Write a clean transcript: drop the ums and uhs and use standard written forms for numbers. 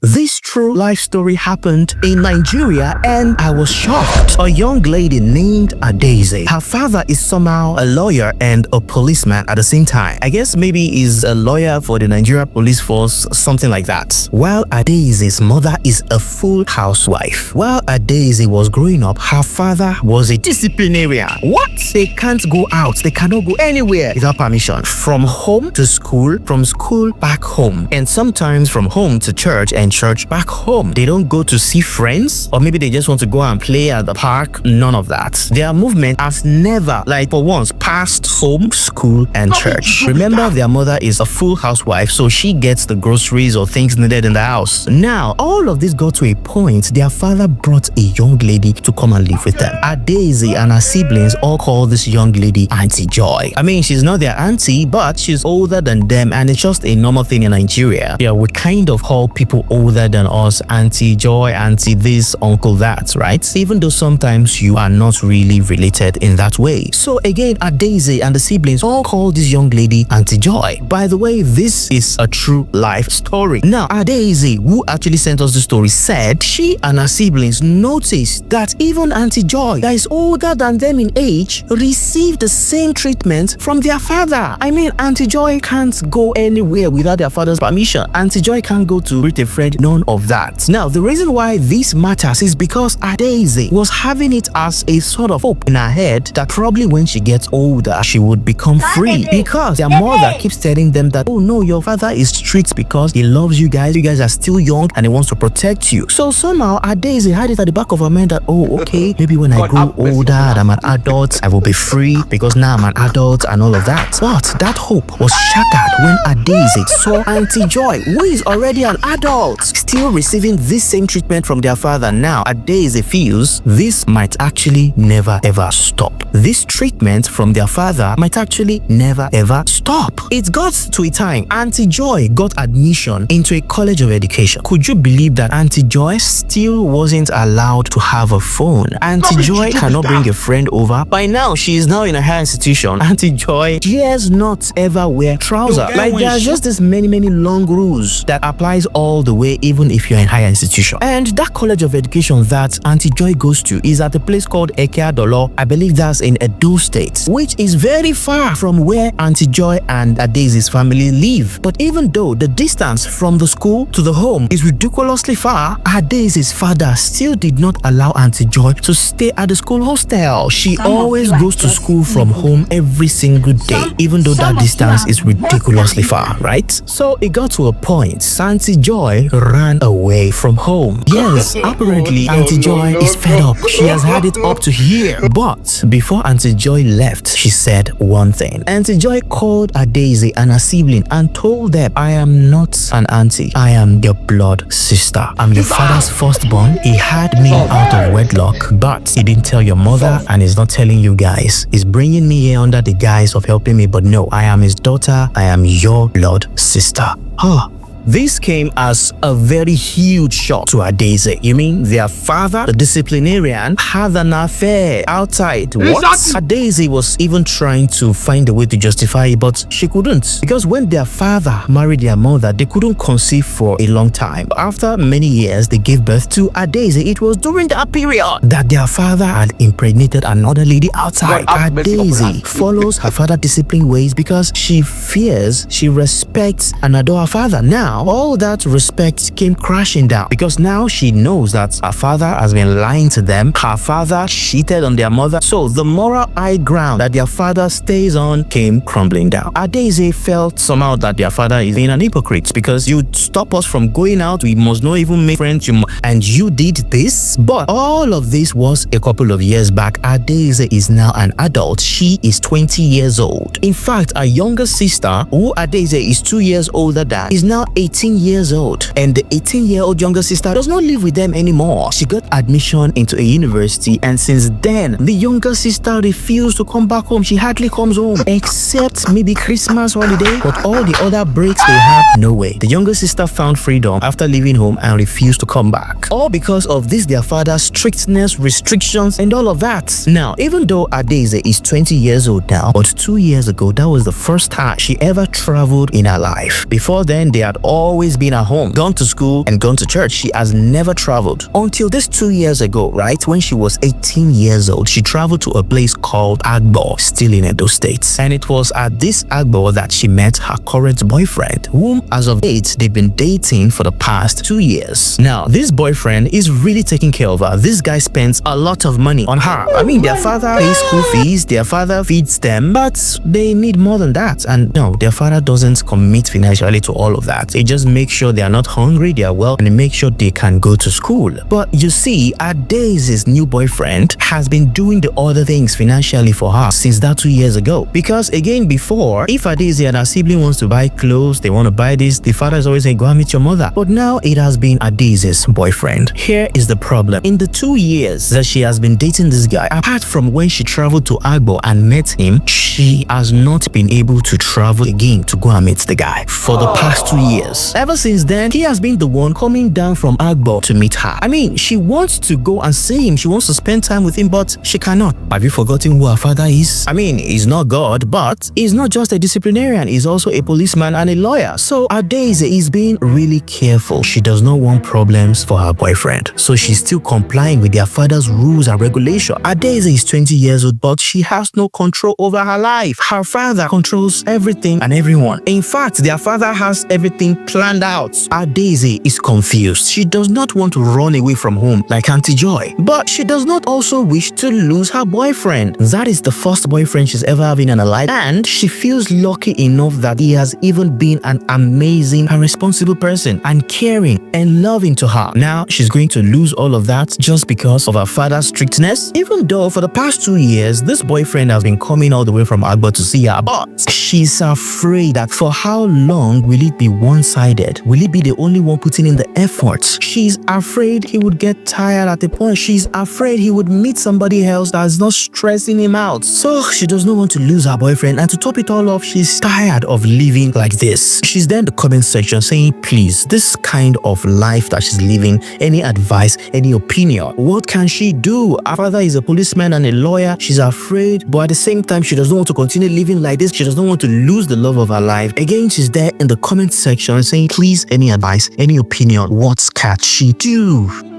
This true life story happened in Nigeria and I was shocked. A young lady named Adaeze. Her father is somehow a lawyer and a policeman at the same time. I guess maybe he's a lawyer for the Nigeria police force, something like that. While Adaeze's mother is a full housewife. While Adaeze was growing up, her father was a disciplinarian. What? They can't go out. They cannot go anywhere without permission. From home to school, from school back home, and sometimes from home to church and church back home. They don't go to see friends, or maybe they just want to go and play at the park. None of that. Their movement has never, like for once, passed home, school, and church. Remember, their mother is a full housewife, so she gets the groceries or things needed in the house. Now, all of this got to a point. Their father brought a young lady to come and live with them. Adaeze and her siblings all call this young lady Aunty Joy. I mean, she's not their auntie, but she's older than them, and it's just a normal thing in Nigeria. Yeah, we kind of call people older than us Aunty Joy, auntie this, uncle that, right? Even though sometimes you are not really related in that way. So again, Adaeze and the siblings all call this young lady Aunty Joy. By the way, this is a true life story. Now, Adaeze, who actually sent us the story, said she and her siblings noticed that even Aunty Joy, that is older than them in age, received the same treatment from their father. I mean, Aunty Joy can't go anywhere without their father's permission. Aunty Joy can't go to greet a friend. None of that. Now, the reason why this matters is because Adaeze was having it as a sort of hope in her head that probably when she gets older, she would become free, because their mother keeps telling them that, oh no, your father is strict because he loves you guys are still young and he wants to protect you. So somehow Adaeze had it at the back of her mind that, oh, okay, maybe when I grow older and I'm an adult, I will be free because now I'm an adult and all of that. But that hope was shattered when Adaeze saw Aunty Joy, who is already an adult, still receiving this same treatment from their father. Now, Adaeze feels this might actually never ever stop. This treatment from their father might actually never ever stop. It got to a time Aunty Joy got admission into a college of education. Could you believe that Aunty Joy still wasn't allowed to have a phone? Aunty Joy cannot bring a friend over. By now, she is now in a higher institution. Aunty Joy dares not ever wear trousers. Like, there are just this many long rules that applies all the way, even if you're in higher institution. And that college of education that Aunty Joy goes to is at a place called Ekeadolo. I believe that's in Edo State, which is very far from where Aunty Joy and Adaeze's family live. But even though the distance from the school to the home is ridiculously far, Adaeze's father still did not allow Aunty Joy to stay at the school hostel. She always goes to school from home every single day, even though that distance is ridiculously far, right? So it got to a point Aunty Joy ran away from home. Yes, apparently Aunty Joy is fed up. She has had it up to here. But before Aunty Joy left, she said one thing. Aunty Joy called Adaeze and her sibling and told them, I am not an auntie. I am your blood sister. I'm your father's firstborn. He had me out of wedlock, but he didn't tell your mother and he's not telling you guys. He's bringing me here under the guise of helping me, but no, I am his daughter. I am your blood sister. Huh. This came as a very huge shock to Adaeze. You mean their father, the disciplinarian, had an affair outside? What? Adaeze was even trying to find a way to justify it, but she couldn't. Because when their father married their mother, they couldn't conceive for a long time. After many years, they gave birth to Adaeze. It was during that period that their father had impregnated another lady outside. Adaeze follows her father's discipline ways because she fears, she respects and adores her father. Now, all that respect came crashing down because now she knows that her father has been lying to them. Her father cheated on their mother. So the moral high ground that their father stays on came crumbling down. Adaeze felt somehow that their father is being an hypocrite because you stop us from going out. We must not even make friends. And you did this. But all of this was a couple of years back. Adaeze is now an adult. She is 20 years old. In fact, her younger sister, who Adaeze is 2 years older than, is now 18 years old, and the 18-year-old younger sister does not live with them anymore. She got admission into a university, and since then the younger sister refused to come back home. She hardly comes home except maybe Christmas holiday, but all the other breaks they have, no way. The younger sister found freedom after leaving home and refused to come back, all because of this their father's strictness, restrictions and all of that. Now, even though Adaeze is 20 years old now, but 2 years ago that was the first time she ever traveled in her life. Before then, they had always been at home, gone to school and gone to church. She has never traveled. Until this 2 years ago, right, when she was 18 years old, she traveled to a place called Agbo, still in Edo State. And it was at this Agbo that she met her current boyfriend, whom as of date, they've been dating for the past 2 years. Now, this boyfriend is really taking care of her. This guy spends a lot of money on her. I mean, their father pays school fees, their father feeds them, but they need more than that. And no, their father doesn't commit financially to all of that. They just make sure they are not hungry, they are well, and they make sure they can go to school. But you see, Adaeze's new boyfriend has been doing the other things financially for her since that 2 years ago. Because again, before, if Adaeze and her sibling wants to buy clothes, they want to buy this, the father is always saying, go and meet your mother. But now it has been Adaeze's boyfriend. Here is the problem. In the 2 years that she has been dating this guy, apart from when she traveled to Agbo and met him, she has not been able to travel again to go and meet the guy for the past 2 years. Ever since then, he has been the one coming down from Agbo to meet her. I mean, she wants to go and see him, she wants to spend time with him, but she cannot. Have you forgotten who her father is? I mean, he's not God, but he's not just a disciplinarian, he's also a policeman and a lawyer. So Adaeze is being really careful. She does not want problems for her boyfriend, so she's still complying with their father's rules and regulations. Adaeze is 20 years old, but she has no control over her life. Her father controls everything and everyone. In fact, their father has everything planned out. Adaeze is confused. She does not want to run away from home like Aunty Joy, but she does not also wish to lose her boyfriend. That is the first boyfriend she's ever having in her life, and she feels lucky enough that he has even been an amazing and responsible person and caring and loving to her. Now she's going to lose all of that just because of her father's strictness, even though for the past 2 years this boyfriend has been coming all the way from Agbo to see her. But she's afraid that for how long will it be one-sided? Will he be the only one putting in the effort? She's afraid he would get tired at the point. She's afraid he would meet somebody else that's not stressing him out. So she does not want to lose her boyfriend, and to top it all off, she's tired of living like this. She's there in the comment section saying, please, this kind of life that she's living, any advice, any opinion, what can she do? Her father is a policeman and a lawyer. She's afraid, but at the same time, she doesn't want to continue living like this. She doesn't want to lose the love of her life. Again, she's there in the comment section saying, please, any advice, any opinion, what can she do?